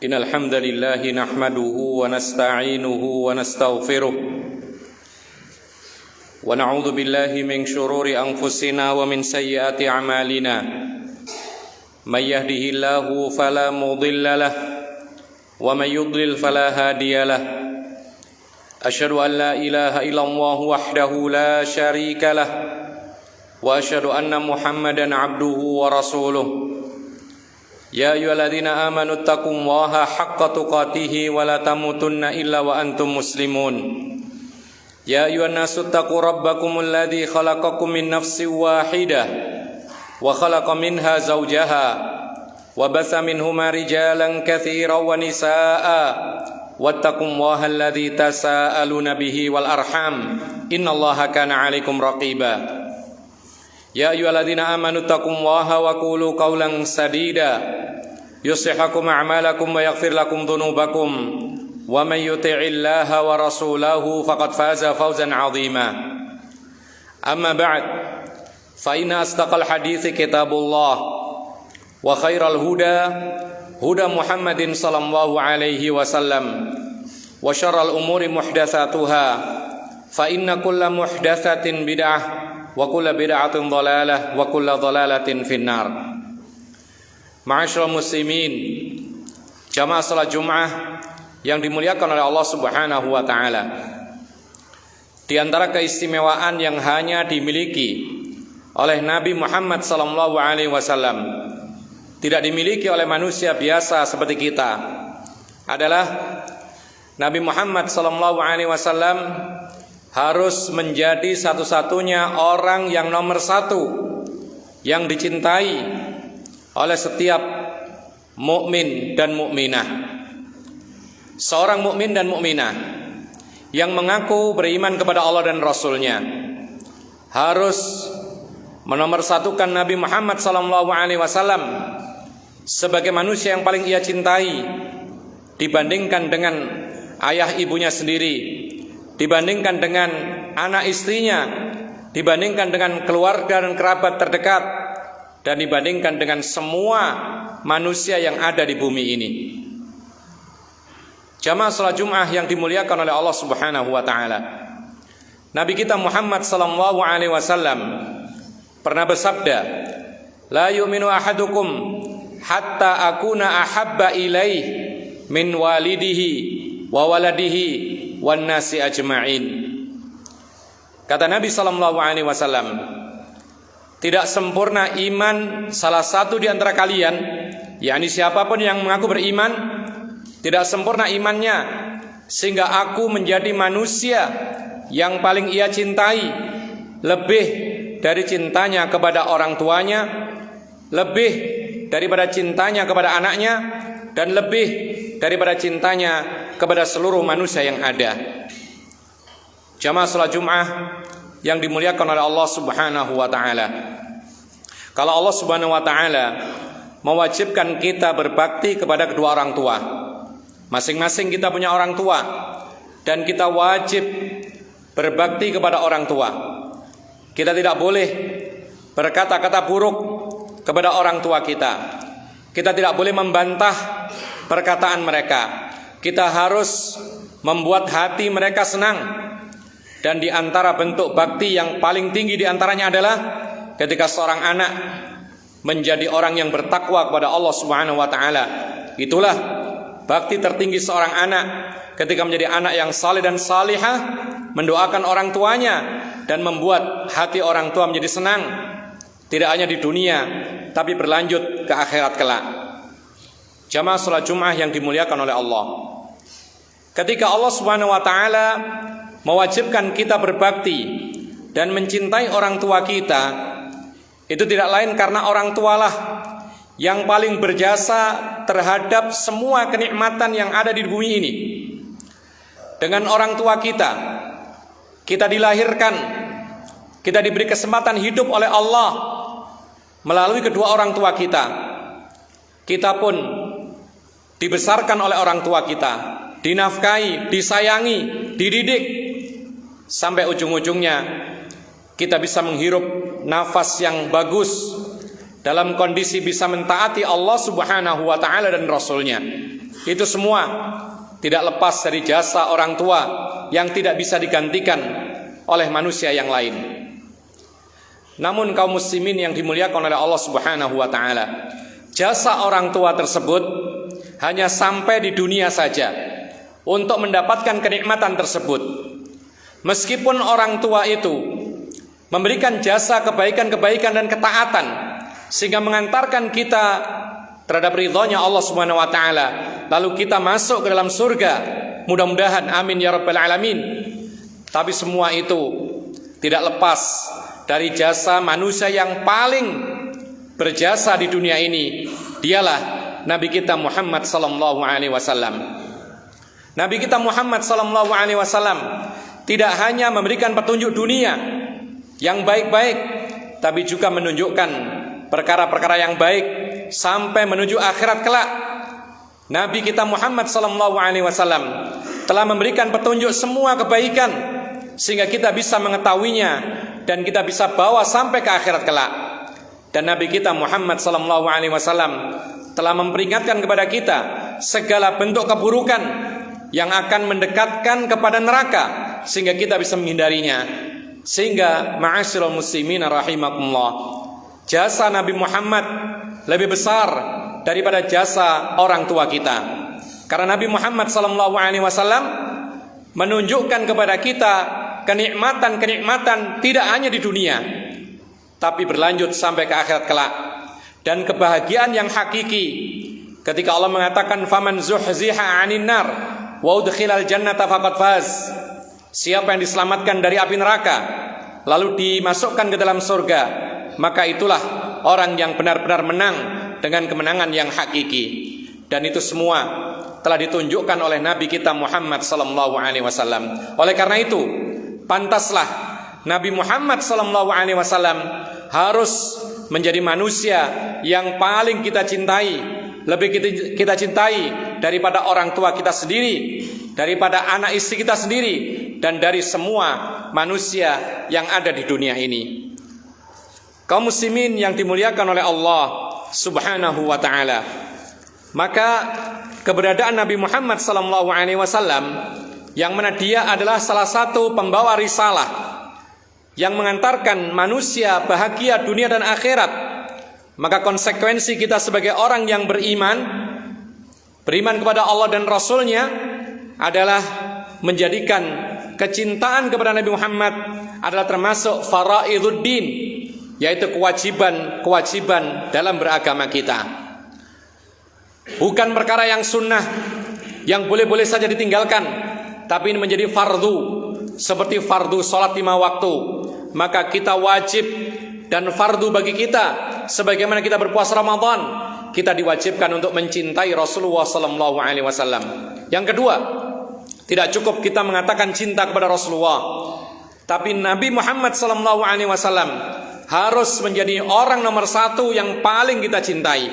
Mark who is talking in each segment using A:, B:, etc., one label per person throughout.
A: إن الحمد لله نحمده ونستعينه ونستغفره ونعوذ بالله من شرور أنفسنا ومن سيئات أعمالنا من يهده الله فلا مضل له ومن يضلل فلا هادي له أشهد أن لا إله إلا الله وحده لا شريك له وأشهد أن محمدا عبده ورسوله يا أيها الذين آمنوا اتقوا الله حق تقاته ولا تموتن إلا وأنتم مسلمون يا أيها الناس اتقوا ربكم الذي خلقكم من نفس واحدة وخلق منها زوجها وبث منهما رجالا كثيرا ونساء واتقوا الله الذي تساءلون به والأرحام إن الله كان عليكم رقيبا يا أيها الذين آمنوا اتقوا الله وقولوا قولا سديدا يصلح لكم أعمالكم ويغفر لكم ذنوبكم ومن يطع الله ورسوله فقد فاز فوزا عظيما أما بعد فإن أصدق الحديث كتاب الله وخير الهدى هدى محمد صلى الله عليه وسلم وشر الأمور محدثاتها فإن كل محدثة بدعة wa kullu bid'atin dhalalah wa kullu dhalalatin finnar. Ma'asyiral muslimin, jamaah salat Jumat yang dimuliakan oleh Allah Subhanahu wa taala. Di antara keistimewaan yang hanya dimiliki oleh Nabi Muhammad sallallahu alaihi wasallam, tidak dimiliki oleh manusia biasa seperti kita, adalah Nabi Muhammad sallallahu alaihi wasallam harus menjadi satu-satunya orang yang nomor satu yang dicintai oleh setiap mukmin dan mukminah. Seorang mukmin dan mukminah yang mengaku beriman kepada Allah dan Rasul-Nya harus menomorsatukan Nabi Muhammad SAW sebagai manusia yang paling ia cintai dibandingkan dengan ayah ibunya sendiri, dibandingkan dengan anak istrinya, dibandingkan dengan keluarga dan kerabat terdekat, dan dibandingkan dengan semua manusia yang ada di bumi ini. Jamaah salat Jumat yang dimuliakan oleh Allah Subhanahu wa taala. Nabi kita Muhammad sallallahu alaihi wasallam pernah bersabda, "La yu'minu ahadukum hatta akuna ahabba ilaih min walidihi wa waladihi wan nasi ajma'in." Kata Nabi sallallahu alaihi wasallam, tidak sempurna iman salah satu di antara kalian, yakni siapapun yang mengaku beriman, tidak sempurna imannya sehingga aku menjadi manusia yang paling ia cintai lebih dari cintanya kepada orang tuanya, lebih daripada cintanya kepada anaknya, dan lebih daripada cintanya kepada seluruh manusia yang ada. Jamaah salat Jumat yang dimuliakan oleh Allah Subhanahu wa taala. Kalau Allah Subhanahu wa taala mewajibkan kita berbakti kepada kedua orang tua, masing-masing kita punya orang tua dan kita wajib berbakti kepada orang tua. Kita tidak boleh berkata-kata buruk kepada orang tua kita. Kita tidak boleh membantah perkataan mereka. Kita harus membuat hati mereka senang. Dan di antara bentuk bakti yang paling tinggi di antaranya adalah ketika seorang anak menjadi orang yang bertakwa kepada Allah Subhanahu wa taala. Itulah bakti tertinggi seorang anak, ketika menjadi anak yang saleh dan salihah, mendoakan orang tuanya dan membuat hati orang tua menjadi senang, tidak hanya di dunia tapi berlanjut ke akhirat kelak. Jamaah salat Jumat yang dimuliakan oleh Allah, ketika Allah Subhanahu wa taala mewajibkan kita berbakti dan mencintai orang tua kita, itu tidak lain karena orang tualah yang paling berjasa terhadap semua kenikmatan yang ada di bumi ini. Dengan orang tua kita dilahirkan, kita diberi kesempatan hidup oleh Allah melalui kedua orang tua kita. Kita pun dibesarkan oleh orang tua kita, dinafkahi, disayangi, dididik, sampai ujung-ujungnya kita bisa menghirup nafas yang bagus dalam kondisi bisa mentaati Allah Subhanahu wa taala dan Rasul-Nya. Itu semua tidak lepas dari jasa orang tua yang tidak bisa digantikan oleh manusia yang lain. Namun kaum muslimin yang dimuliakan oleh Allah Subhanahu wa taala, jasa orang tua tersebut hanya sampai di dunia saja untuk mendapatkan kenikmatan tersebut. Meskipun orang tua itu memberikan jasa kebaikan-kebaikan dan ketaatan sehingga mengantarkan kita terhadap ridhonya Allah Subhanahu wa taala, lalu kita masuk ke dalam surga, mudah-mudahan amin ya rabbal alamin. Tapi semua itu tidak lepas dari jasa manusia yang paling berjasa di dunia ini. Dialah Nabi kita Muhammad sallallahu alaihi wasallam. Nabi kita Muhammad sallallahu alaihi wasallam tidak hanya memberikan petunjuk dunia yang baik-baik, tapi juga menunjukkan perkara-perkara yang baik sampai menuju akhirat kelak. Nabi kita Muhammad sallallahu alaihi wasallam telah memberikan petunjuk semua kebaikan sehingga kita bisa mengetahuinya dan kita bisa bawa sampai ke akhirat kelak. Dan Nabi kita Muhammad sallallahu alaihi wasallam telah memperingatkan kepada kita segala bentuk keburukan yang akan mendekatkan kepada neraka sehingga kita bisa menghindarinya. Sehingga ma'asyiral muslimin rahimakumullah, jasa Nabi Muhammad lebih besar daripada jasa orang tua kita. Karena Nabi Muhammad sallallahu alaihi wasallam menunjukkan kepada kita kenikmatan-kenikmatan tidak hanya di dunia, tapi berlanjut sampai ke akhirat kelak. Dan kebahagiaan yang hakiki ketika Allah mengatakan faman zuhziha 'anil nar wa udkhilal jannata faqad faz. Siapa yang diselamatkan dari api neraka lalu dimasukkan ke dalam surga, maka itulah orang yang benar-benar menang dengan kemenangan yang hakiki. Dan itu semua telah ditunjukkan oleh Nabi kita Muhammad sallallahu alaihi wasallam. Oleh karena itu, pantaslah Nabi Muhammad sallallahu alaihi wasallam harus menjadi manusia yang paling kita cintai, lebih kita cintai daripada orang tua kita sendiri, daripada anak istri kita sendiri, dan dari semua manusia yang ada di dunia ini. Kaum muslimin yang dimuliakan oleh Allah Subhanahu wa taala, maka keberadaan Nabi Muhammad sallallahu alaihi wasallam yang mana dia adalah salah satu pembawa risalah yang mengantarkan manusia bahagia dunia dan akhirat, maka konsekuensi kita sebagai orang yang beriman kepada Allah dan Rasulnya adalah menjadikan kecintaan kepada Nabi Muhammad adalah termasuk faraiduddin, yaitu kewajiban dalam beragama kita. Bukan perkara yang sunnah yang boleh-boleh saja ditinggalkan, tapi ini menjadi fardu, seperti fardu salat 5 waktu. Maka kita wajib dan fardu bagi kita, sebagaimana kita berpuasa Ramadan, kita diwajibkan untuk mencintai Rasulullah sallallahu alaihi wasallam. Yang kedua, tidak cukup kita mengatakan cinta kepada Rasulullah, tapi Nabi Muhammad sallallahu alaihi wasallam harus menjadi orang nomor 1 yang paling kita cintai,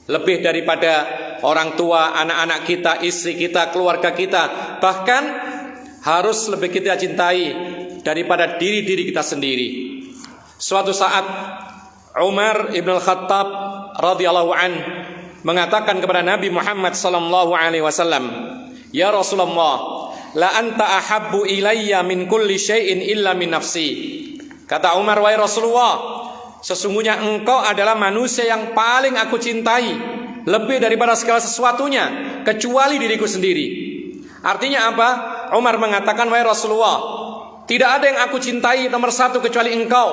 A: lebih daripada orang tua, anak-anak kita, istri kita, keluarga kita, bahkan harus lebih kita cintai daripada diri kita sendiri. Suatu saat Umar ibn al-Khattab radhiyallahu an mengatakan kepada Nabi Muhammad sallallahu alaihi wasallam, "Ya Rasulullah, la anta ahabbu ilayya min kulli syai'in illa min nafsi." Kata Umar, "Wahai Rasulullah, sesungguhnya engkau adalah manusia yang paling aku cintai, lebih daripada segala sesuatunya kecuali diriku sendiri." Artinya apa? Umar mengatakan, "Wahai Rasulullah, tidak ada yang aku cintai nomor 1 kecuali engkau,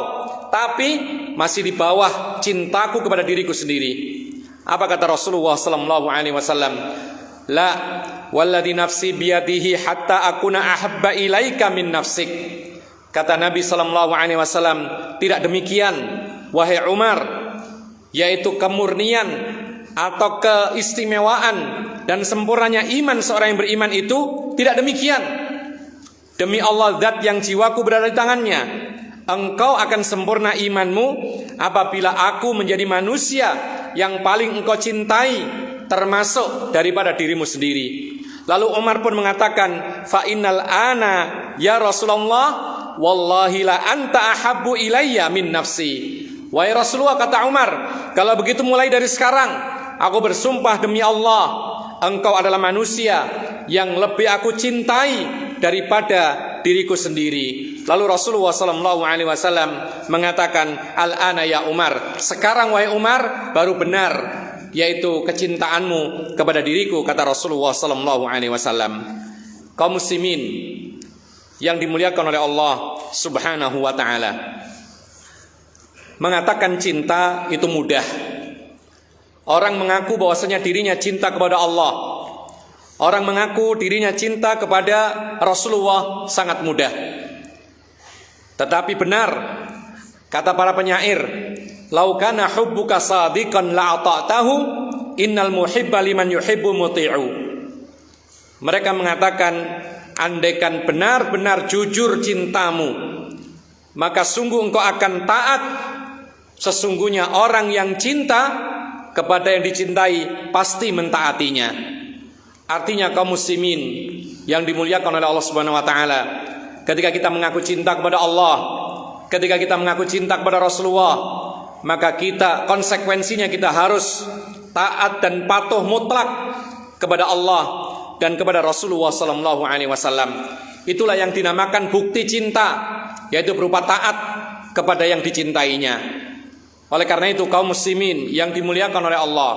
A: tapi masih di bawah cintaku kepada diriku sendiri." Apa kata Rasulullah sallallahu alaihi wasallam? "La walladhi nafsi biyadihi hatta akuna ahabba ilaika min nafsik." Kata Nabi sallallahu alaihi wasallam, tidak demikian wahai Umar, yaitu kemurnian atau keistimewaan dan sempurnanya iman seorang yang beriman itu tidak demikian. Demi Allah, zat yang jiwaku berada di tangannya, engkau akan sempurna imanmu apabila aku menjadi manusia yang paling engkau cintai, termasuk daripada dirimu sendiri. Lalu Umar pun mengatakan, "Fa innal ana ya Rasulullah, wallahi la anta ahabbu ilayya min nafsi." Wahai Rasulullah, kata Umar, kalau begitu mulai dari sekarang aku bersumpah demi Allah, engkau adalah manusia yang lebih aku cintai daripada diriku sendiri. Lalu Rasulullah SAW mengatakan, al-ana ya Umar, sekarang wahai Umar baru benar, yaitu kecintaanmu kepada diriku, kata Rasulullah SAW. Kaum muslimin yang dimuliakan oleh Allah Subhanahu wa ta'ala, mengatakan cinta itu mudah. Orang mengaku bahwasanya dirinya cinta kepada Allah, orang mengaku dirinya cinta kepada Rasulullah, sangat mudah. Tetapi benar kata para penyair, lau kana hubbuka sadiqan la'ata'tahu innal muhibba liman yuhibbu muti'u. Mereka mengatakan, andaikan benar-benar jujur cintamu, maka sungguh engkau akan taat. Sesungguhnya orang yang cinta kepada yang dicintai pasti mentaatinya. Artinya kaum muslimin yang dimuliakan oleh Allah Subhanahu wa taala, ketika kita mengaku cinta kepada Allah, ketika kita mengaku cinta kepada Rasulullah, maka kita konsekuensinya kita harus taat dan patuh mutlak kepada Allah dan kepada Rasulullah sallallahu alaihi wasallam. Itulah yang dinamakan bukti cinta, yaitu berupa taat kepada yang dicintainya. Oleh karena itu kaum muslimin yang dimuliakan oleh Allah,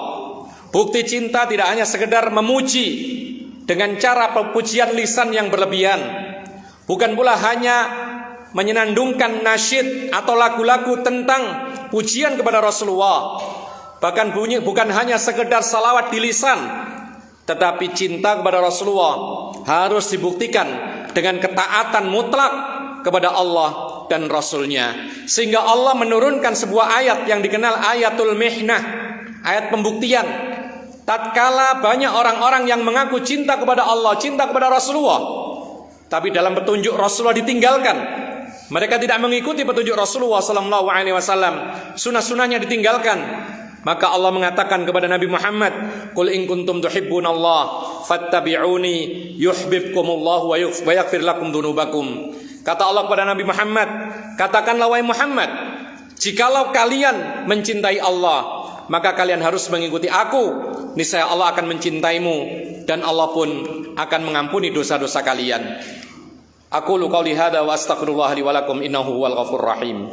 A: bukti cinta tidak hanya sekedar memuji dengan cara pujian lisan yang berlebihan, bukan pula hanya menyenandungkan nasyid atau lagu-lagu tentang pujian kepada Rasulullah, bahkan bukan hanya sekedar salawat di lisan, tetapi cinta kepada Rasulullah harus dibuktikan dengan ketaatan mutlak kepada Allah dan Rasulnya. Sehingga Allah menurunkan sebuah ayat yang dikenal ayatul mihnah, ayat pembuktian. Tatkala banyak orang-orang yang mengaku cinta kepada Allah, cinta kepada Rasulullah, tapi dalam petunjuk Rasulullah ditinggalkan, mereka tidak mengikuti petunjuk Rasulullah SAW, sunnah-sunnahnya ditinggalkan, maka Allah mengatakan kepada Nabi Muhammad, qul in kuntum tuhibbunallah fattabi'uni yuhibbukumullah wa yaghfir lakum dzunubakum. Kata Allah kepada Nabi Muhammad, katakanlah wahai Muhammad, jikalau kalian mencintai Allah, maka kalian harus mengikuti aku, niscaya Allah akan mencintaimu dan Allah pun akan mengampuni dosa-dosa kalian. Aqulu qauli hadza wa astaghfirullah li wa lakum innahu huwal ghafurur rahim.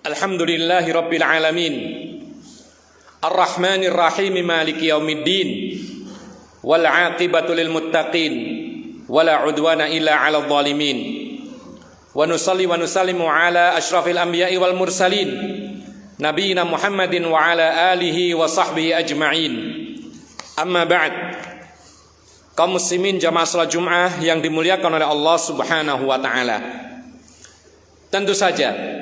A: Alhamdulillahi rabbil alamin, Ar-Rahmanir Rahim, Maliki yaumiddin, wal 'aqibatu lil muttaqin, wala 'udwana illa 'alal zalimin. Wa nusalli wa nusallimu ala asyrafil anbiya'i wal mursalin, nabiyina Muhammadin wa ala alihi wa sahbihi ajma'in. Amma ba'd. Kaum muslimin jamaah salat Jumat yang dimuliakan oleh Allah Subhanahu wa taala. Tentu saja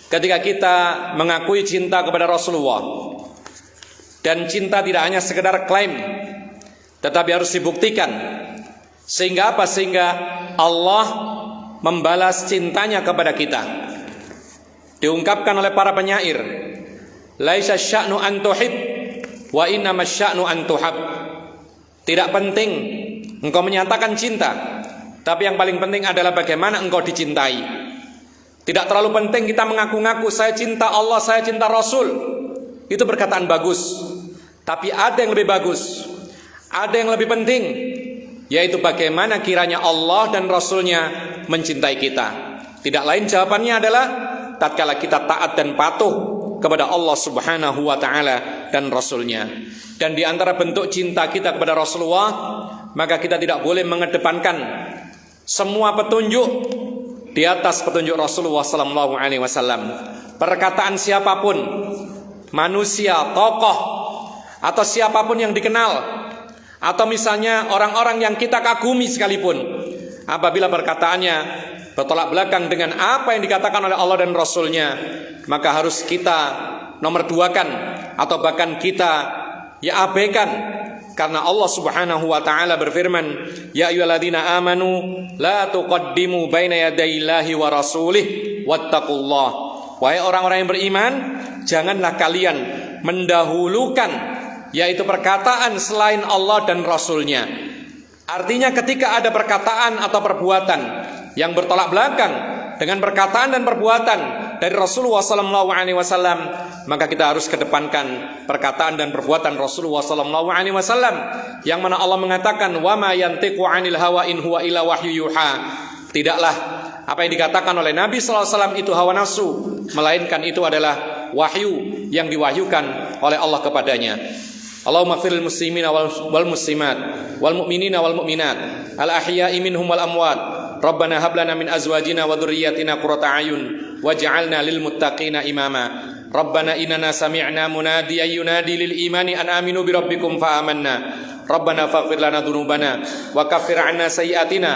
A: ketika kita mengakui cinta kepada Rasulullah, dan cinta tidak hanya sekedar klaim, tetapi harus dibuktikan. Sehingga apa? Sehingga Allah membalas cintanya kepada kita. Diungkapkan oleh para penyair, laisa sya'nu an tuhib wa innama sya'nu an tuhab. Tidak penting engkau menyatakan cinta, tapi yang paling penting adalah bagaimana engkau dicintai. Tidak terlalu penting kita mengaku-ngaku saya cinta Allah, saya cinta Rasul. Itu perkataan bagus. Tapi ada yang lebih bagus, ada yang lebih penting, yaitu bagaimana kiranya Allah dan Rasulnya mencintai kita. Tidak lain jawabannya adalah tatkala kita taat dan patuh kepada Allah Subhanahu wa ta'ala dan Rasulnya. Dan di antara bentuk cinta kita kepada Rasulullah, maka kita tidak boleh mengedepankan semua petunjuk di atas petunjuk Rasulullah sallallahu alaihi wasallam. Perkataan siapapun, manusia, tokoh, atau siapapun yang dikenal, atau misalnya orang-orang yang kita kagumi sekalipun, apabila perkataannya bertolak belakang dengan apa yang dikatakan oleh Allah dan Rasulnya, maka harus kita nomor duakan, atau bahkan kita abaikan. Karena Allah Subhanahu wa ta'ala berfirman, ya ayyuhalladzina amanu la tuqaddimu baina yadayillahi wa rasulih wattaqullah. Wahai orang-orang yang beriman, janganlah kalian mendahulukan, yaitu perkataan selain Allah dan Rasulnya. Artinya ketika ada perkataan atau perbuatan yang bertolak belakang dengan perkataan dan perbuatan dari Rasulullah SAW, maka kita harus kedepankan perkataan dan perbuatan Rasulullah SAW, yang mana Allah mengatakan, wa ma yantiqu 'anil hawa in huwa illa wahyu yuha. Tidaklah apa yang dikatakan oleh Nabi SAW itu hawa nafsu, melainkan itu adalah wahyu yang diwahyukan oleh Allah kepadanya. Allahumma firil muslimina wal muslimat wal mu'minina wal mu'minat al ahya'i minhum wal amwat. Rabbana hab lana min azwajina wa dhurriyyatina qurrata a'yun waj'alna lil muttaqina imama. Rabbana innana sami'na munadiyan yunadi lil imani an aminu bi rabbikum fa amanna. Rabbana faghfir lana dhunubana wa kaffir 'anna sayyi'atina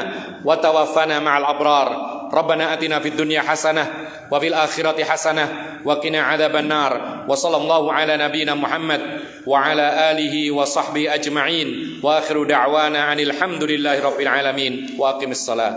A: wa tawaffana ma'al abrar. Rabbana atina fid dunya hasanah wa fil akhirati hasanah wa qina adzaban nar. Wa sallallahu ala nabiyyina Muhammad wa ala alihi wa sahbihi ajma'in. Wa akhiru da'wana 'anil hamdulillahi rabbil alamin. Wa aqimis salat.